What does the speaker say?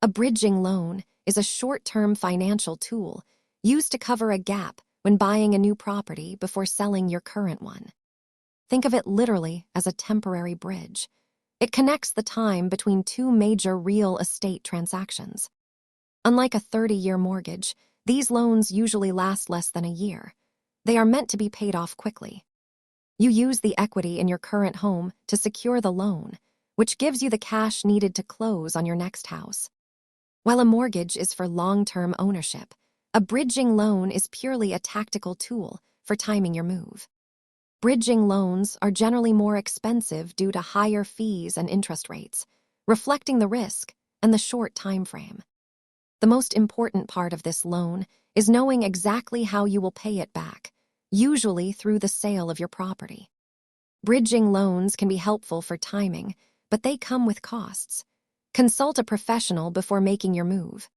A bridging loan is a short-term financial tool used to cover a gap when buying a new property before selling your current one. Think of it literally as a temporary bridge. It connects the time between two major real estate transactions. Unlike a 30-year mortgage, these loans usually last less than a year. They are meant to be paid off quickly. You use the equity in your current home to secure the loan, which gives you the cash needed to close on your next house. While a mortgage is for long-term ownership, a bridging loan is purely a tactical tool for timing your move. Bridging loans are generally more expensive due to higher fees and interest rates, reflecting the risk and the short time frame. The most important part of this loan is knowing exactly how you will pay it back, usually through the sale of your property. Bridging loans can be helpful for timing, but they come with costs. Consult a professional before making your move.